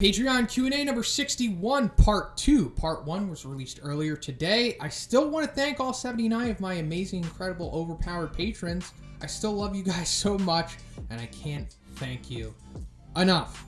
Patreon Q&A number 61, part 2. Part 1 was released earlier today. I still want to thank all 79 of my amazing, incredible, overpowered patrons. I still love you guys so much, and I can't thank you enough.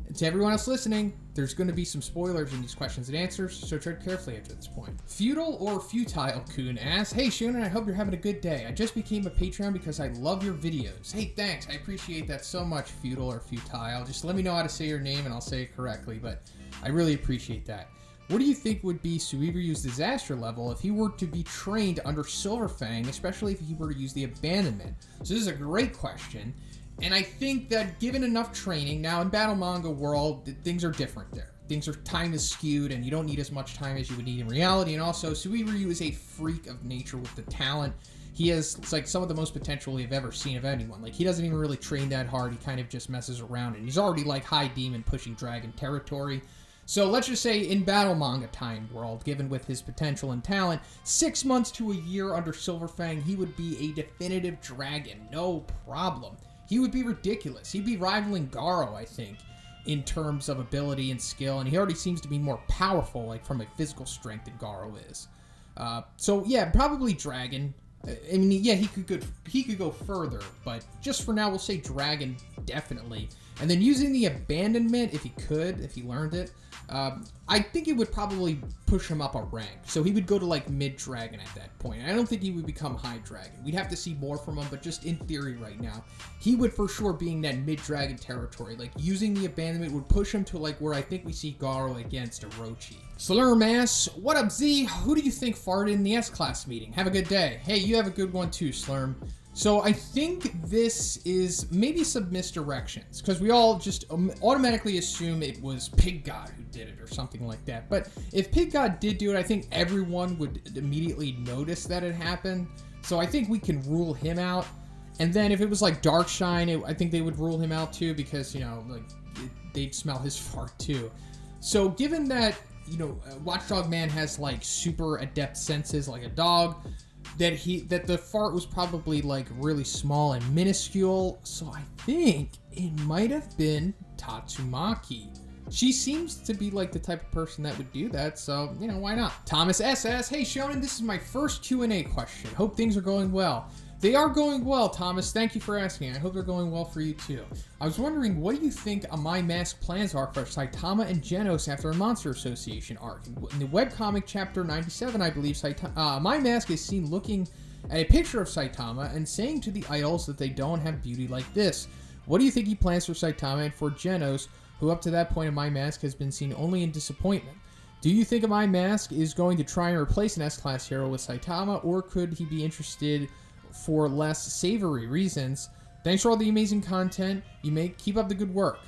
And to everyone else listening, there's going to be some spoilers in these questions and answers, so tread carefully after this point. Futile-Kun asks, "Hey Shonen, I hope you're having a good day. I just became a Patreon because I love your videos." Hey, thanks. I appreciate that so much, Futile. Just let me know how to say your name and I'll say it correctly, but I really appreciate that. What do you think would be Suiryu's disaster level if he were to be trained under Silver Fang, especially if he were to use the abandonment? So this is a great question. And I think that given enough training, now in Battle Manga world, things are different there. Time is skewed and you don't need as much time as you would need in reality. And also, Suiryu is a freak of nature with the talent. He has like some of the most potential we've ever seen of anyone. Like, he doesn't even really train that hard. He kind of just messes around and he's already like high demon pushing dragon territory. So let's just say in Battle Manga time world, given with his potential and talent, 6 months to a year under Silver Fang, he would be a definitive dragon. No problem. He would be ridiculous. He'd be rivaling Garo, I think, in terms of ability and skill, and he already seems to be more powerful, like from a physical strength than Garo is. So yeah, probably Dragon. I mean, yeah, he could go further, but just for now, we'll say Dragon definitely. And then using the abandonment, if he learned it, I think it would probably push him up a rank. So he would go to like mid-dragon at that point. I don't think he would become high dragon. We'd have to see more from him, but just in theory right now, he would for sure be in that mid-dragon territory. Like, using the abandonment would push him to like where I think we see Garo against Orochi. SLURM asks, "What up, Z? Who do you think farted in the S-Class meeting? Have a good day." Hey, you have a good one too, SLURM. So I think this is maybe some misdirections, because we all just automatically assume it was Pig God who did it or something like that. But if Pig God did do it, I think everyone would immediately notice that it happened. So I think we can rule him out. And then if it was like Darkshine, I think they would rule him out too, because, you know, like they'd smell his fart too. So given that, you know, Watchdog Man has like super adept senses like a dog, that the fart was probably like really small and minuscule, so I think it might have been Tatsumaki. She seems to be like the type of person that would do that, so, you know, why not? Thomas S. asks, "Hey Shonen, this is my first Q&A question. Hope things are going well." They are going well, Thomas. Thank you for asking. I hope they're going well for you too. I was wondering, what do you think My Mask plans are for Saitama and Genos after a Monster Association arc? In the webcomic chapter 97, I believe, My Mask is seen looking at a picture of Saitama and saying to the idols that they don't have beauty like this. What do you think he plans for Saitama and for Genos, who up to that point in My Mask has been seen only in disappointment? Do you think My Mask is going to try and replace an S-Class hero with Saitama, or could he be interested for less savory reasons? Thanks for all the amazing content you make. Keep up the good work.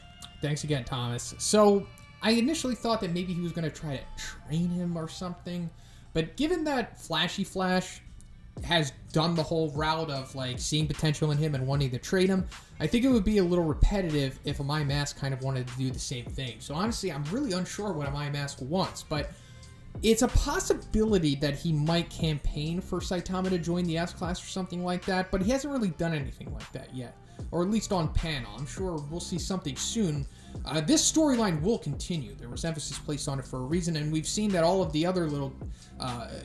Thanks again, Thomas. So I initially thought that maybe he was going to try to train him or something, but given that Flashy Flash has done the whole route of like seeing potential in him and wanting to trade him, I think it would be a little repetitive if a My Mask kind of wanted to do the same thing. So honestly, I'm really unsure what a My Mask wants, but it's a possibility that he might campaign for Saitama to join the S-Class or something like that, but he hasn't really done anything like that yet, or at least on panel. I'm sure we'll see something soon. This storyline will continue. There was emphasis placed on it for a reason, and we've seen that all of the other little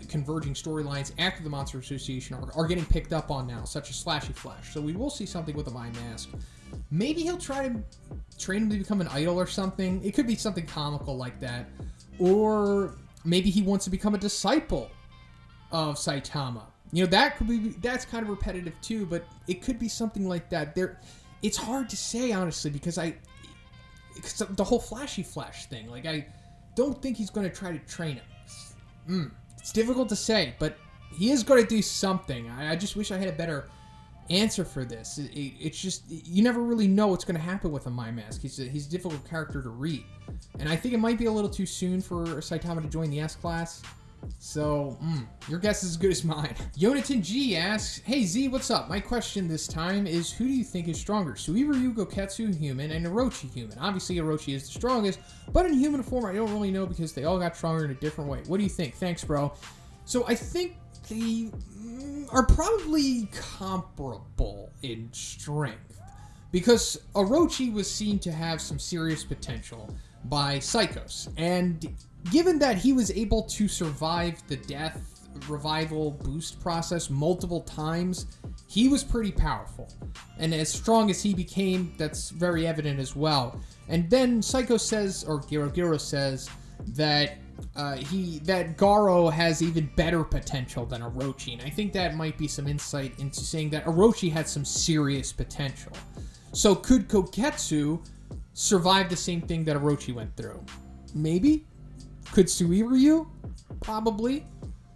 converging storylines after the Monster Association are getting picked up on now, such as Flashy Flash. So we will see something with a My Mask. Maybe he'll try to train him to become an idol or something. It could be something comical like that, or maybe he wants to become a disciple of Saitama. You know, that's kind of repetitive too, but it could be something like that. It's hard to say, honestly, because the whole Flashy Flash thing, like, I don't think he's going to try to train him. It's difficult to say, but he is going to do something. I just wish I had a better answer for this. It's just, you never really know what's going to happen with a My Mask. He's a difficult character to read, and I think it might be a little too soon for Saitama to join the S-Class. So, your guess is as good as mine. Yonatan G asks, "Hey Z, what's up? My question this time is, who do you think is stronger? Suiryu Goketsu human and Orochi human. Obviously Orochi is the strongest, but in human form I don't really know because they all got stronger in a different way. What do you think?" Thanks, bro. So I think they are probably comparable in strength, because Orochi was seen to have some serious potential. by Psychos. And given that he was able to survive the death revival boost process multiple times, he was pretty powerful. And as strong as he became, that's very evident as well. And then Psycho says, or Giro says, that that Garo has even better potential than Orochi. And I think that might be some insight into saying that Orochi had some serious potential. So could Koketsu survive the same thing that Orochi went through? Maybe. Could Suiryu? Probably.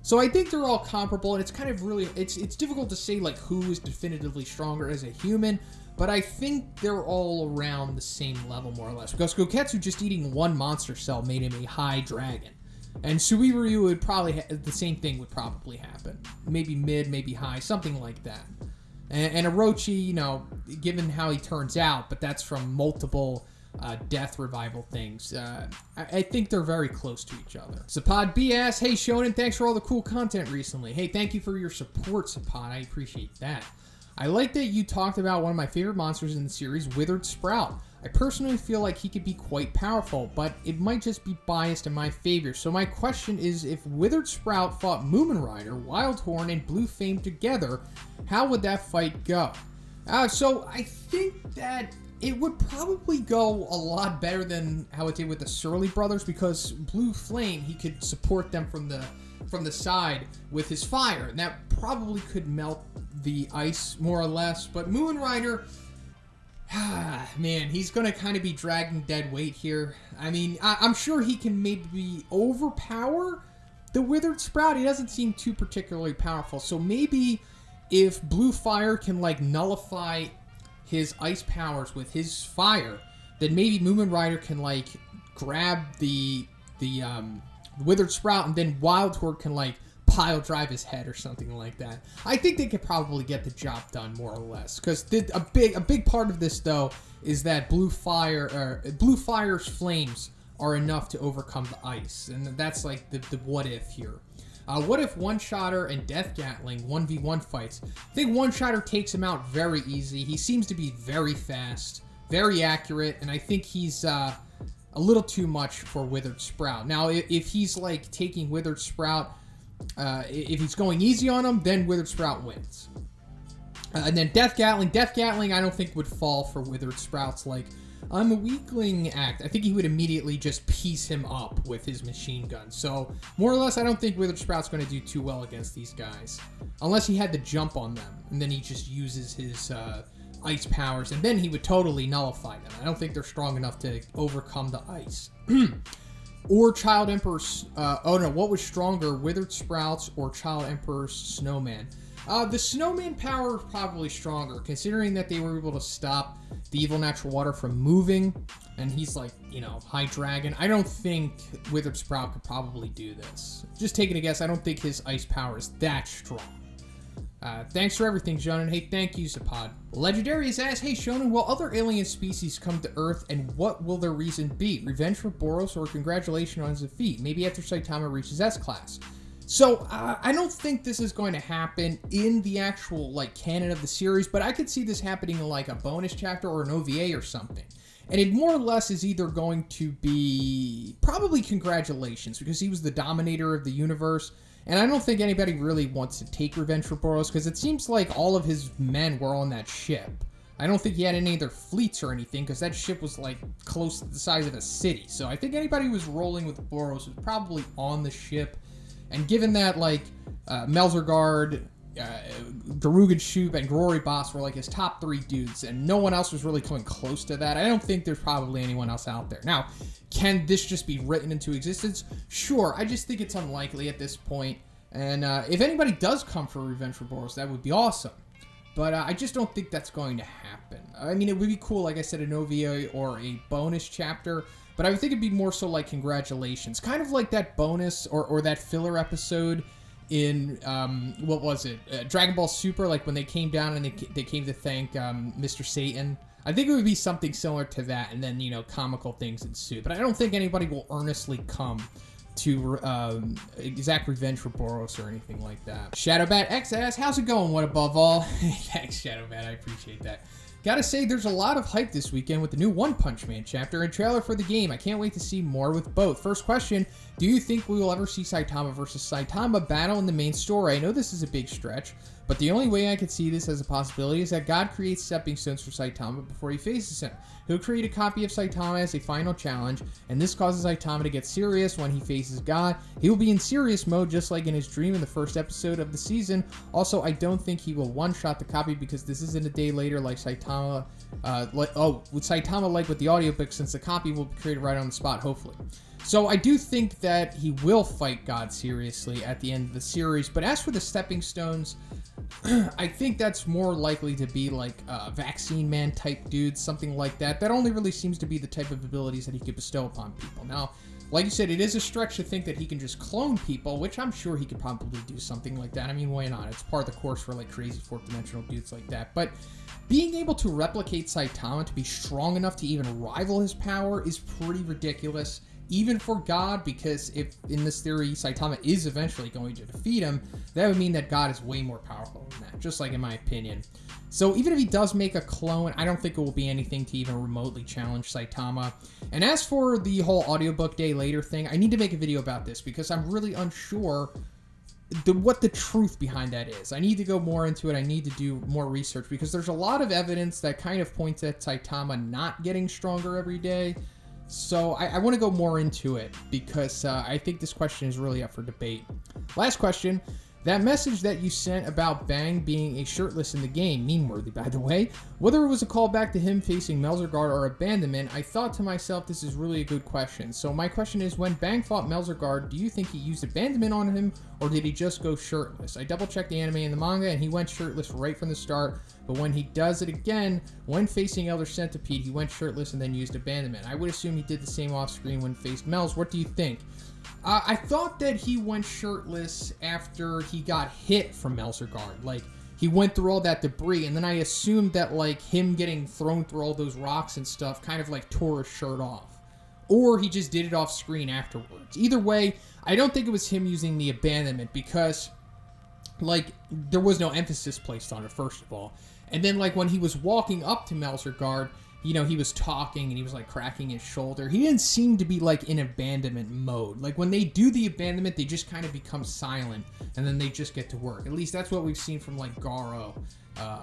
So I think they're all comparable, and it's kind of really, it's difficult to say like who is definitively stronger as a human, but I think they're all around the same level more or less, because Koketsu just eating one monster cell made him a high dragon, and Suiryu would probably, the same thing would probably happen. Maybe mid, maybe high, something like that. And Orochi, you know, given how he turns out, but that's from multiple death revival things. I think they're very close to each other. Zapphod B asks, hey Shonen, thanks for all the cool content recently. Hey, thank you for your support, Zapphod. I appreciate that. I like that you talked about one of my favorite monsters in the series, Withered Sprout. I personally feel like he could be quite powerful, but it might just be biased in my favor. So my question is, if Withered Sprout fought Moomin Rider, Wildhorn, and Blue Flame together, how would that fight go? So I think that it would probably go a lot better than how it did with the Surly brothers, because Blue Flame, he could support them from the side with his fire, and that probably could melt the ice more or less. But Moon Rider, man, he's gonna kind of be dragging dead weight here. I mean, I'm sure he can maybe overpower the Withered Sprout. He doesn't seem too particularly powerful, so maybe if Blue Fire can like nullify his ice powers with his fire, then maybe Moomin Rider can like grab the Withered Sprout, and then Wildhorn can like pile drive his head or something like that. I think they could probably get the job done more or less, because a big part of this though is that Blue Fire's flames are enough to overcome the ice, and that's like the what if here. What if One-Shotter and Death Gatling 1v1 fights? I think One-Shotter takes him out very easy. He seems to be very fast, very accurate, and I think he's a little too much for Withered Sprout. Now, if he's like taking Withered Sprout, if he's going easy on him, then Withered Sprout wins. And then Death Gatling I don't think would fall for Withered Sprout's like, I'm a weakling act. I think he would immediately just piece him up with his machine gun. So, more or less, I don't think Withered Sprout's going to do too well against these guys. Unless he had to jump on them, and then he just uses his ice powers, and then he would totally nullify them. I don't think they're strong enough to overcome the ice. Or Child Emperor's... what was stronger, Withered Sprouts or Child Emperor's Snowman? The Snowman power is probably stronger, considering that they were able to stop the Evil Natural Water from moving, and he's like, you know, high dragon. I don't think Withered Sprout could probably do this. Just taking a guess, I don't think his ice power is that strong. Thanks for everything, Shonen. Hey, thank you, Zapphod. Legandaryus asks, hey, Shonen, will other alien species come to Earth, and what will their reason be? Revenge for Boros or congratulations on his defeat? Maybe after Saitama reaches S-Class. So, I don't think this is going to happen in the actual, like, canon of the series, but I could see this happening in, like, a bonus chapter or an OVA or something. And it more or less is either going to be probably congratulations, because he was the dominator of the universe, and I don't think anybody really wants to take revenge for Boros, because it seems like all of his men were on that ship. I don't think he had any of their fleets or anything, because that ship was, like, close to the size of a city. So I think anybody who was rolling with Boros was probably on the ship. And given that, like, Melzergard, Garugan Shoop, and Glory Boss were, like, his top 3 dudes, and no one else was really coming close to that, I don't think there's probably anyone else out there. Now, can this just be written into existence? Sure, I just think it's unlikely at this point. And if anybody does come for Revenge for Boros, that would be awesome. But I just don't think that's going to happen. I mean, it would be cool, like I said, an OVA or a bonus chapter, but I would think it'd be more so like congratulations. Kind of like that bonus or that filler episode in, what was it? Dragon Ball Super, like when they came down and they came to thank Mr. Satan. I think it would be something similar to that, and then, you know, comical things ensue. But I don't think anybody will earnestly come to exact revenge for Boros or anything like that. ShadowBatX asks, how's it going? What above all? Thanks, ShadowBat. I appreciate that. Gotta say, there's a lot of hype this weekend with the new One Punch Man chapter and trailer for the game. I can't wait to see more with both. First question, do you think we will ever see Saitama versus Saitama battle in the main story? I know this is a big stretch, but the only way I could see this as a possibility is that God creates stepping stones for Saitama before he faces him. He'll create a copy of Saitama as a final challenge, and this causes Saitama to get serious when he faces God. He will be in serious mode just like in his dream in the first episode of the season. Also, I don't think he will one-shot the copy because this isn't a day later like Saitama, with Saitama like with the audiobook, since the copy will be created right on the spot, hopefully. So I do think that he will fight God seriously at the end of the series, but as for the stepping stones, I think that's more likely to be like a vaccine man type dude, something like that. That only really seems to be the type of abilities that he could bestow upon people. Now, like you said, it is a stretch to think that he can just clone people, which I'm sure he could probably do something like that. I mean, why not? It's part of the course for like crazy fourth dimensional dudes like that. But being able to replicate Saitama to be strong enough to even rival his power is pretty ridiculous, even for God, because if, in this theory, Saitama is eventually going to defeat him, that would mean that God is way more powerful than that, just like in my opinion. So even if he does make a clone, I don't think it will be anything to even remotely challenge Saitama. And as for the whole audiobook day later thing, I need to make a video about this because I'm really unsure what the truth behind that is. I need to go more into it. I need to do more research because there's a lot of evidence that kind of points at Saitama not getting stronger every day. So I want to go more into it because I think this question is really up for debate. Last question. That message that you sent about Bang being a shirtless in the game, meme-worthy by the way, whether it was a callback to him facing Melzergard or abandonment, I thought to myself this is really a good question. So my question is, when Bang fought Melzergard, do you think he used abandonment on him or did he just go shirtless? I double-checked the anime and the manga and he went shirtless right from the start, but when he does it again, when facing Elder Centipede, he went shirtless and then used abandonment. I would assume he did the same off-screen when faced Melz. What do you think? I thought that he went shirtless after he got hit from Melzergard. Like, he went through all that debris, and then I assumed that, like, him getting thrown through all those rocks and stuff kind of, like, tore his shirt off. Or he just did it off screen afterwards. Either way, I don't think it was him using the abandonment because, like, there was no emphasis placed on it, first of all. And then, like, when he was walking up to Melzergard, you know, he was talking and he was like cracking his shoulder. He didn't seem to be like in abandonment mode. Like when they do the abandonment, they just kind of become silent and then they just get to work. At least that's what we've seen from like Garo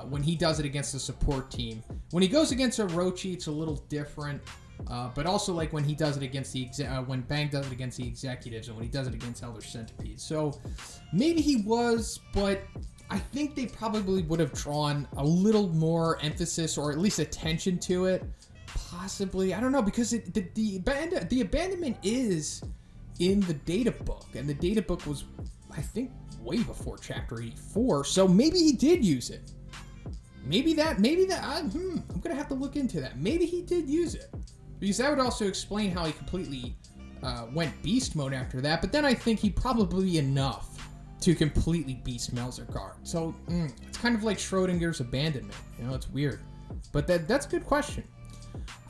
when he does it against the support team. When he goes against Orochi, it's a little different. But also like when he does it against the when Bang does it against the executives and when he does it against Elder Centipede. So maybe he was, but I think they probably would have drawn a little more emphasis or at least attention to it. Possibly. I don't know, because the abandonment is in the data book. And the data book was, I think, way before Chapter 84. So maybe he did use it. Maybe that, I'm going to have to look into that. Maybe he did use it. Because that would also explain how he completely went beast mode after that. But then I think he probably enough to completely beast Melzergard. So, it's kind of like Schrodinger's abandonment. You know, it's weird. But that's a good question.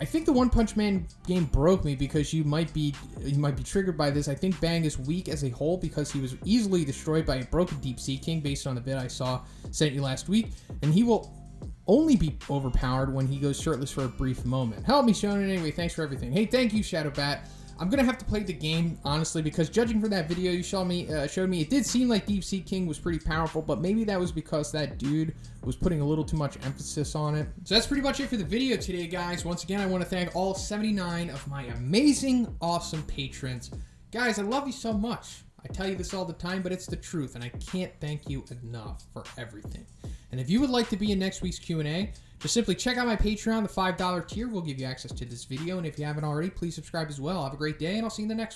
I think the One Punch Man game broke me because you might be triggered by this. I think Bang is weak as a whole because he was easily destroyed by a broken Deep Sea King based on the vid I sent you last week. And he will only be overpowered when he goes shirtless for a brief moment. Help me, Shonen. Anyway, thanks for everything. Hey, thank you, ShadowBat. I'm going to have to play the game, honestly, because judging from that video you showed me, it did seem like Deep Sea King was pretty powerful, but maybe that was because that dude was putting a little too much emphasis on it. So that's pretty much it for the video today, guys. Once again, I want to thank all 79 of my amazing, awesome patrons. Guys, I love you so much. I tell you this all the time, but it's the truth, and I can't thank you enough for everything. And if you would like to be in next week's Q&A, just simply check out my Patreon. The $5 tier will give you access to this video, and if you haven't already, please subscribe as well. Have a great day, and I'll see you in the next one.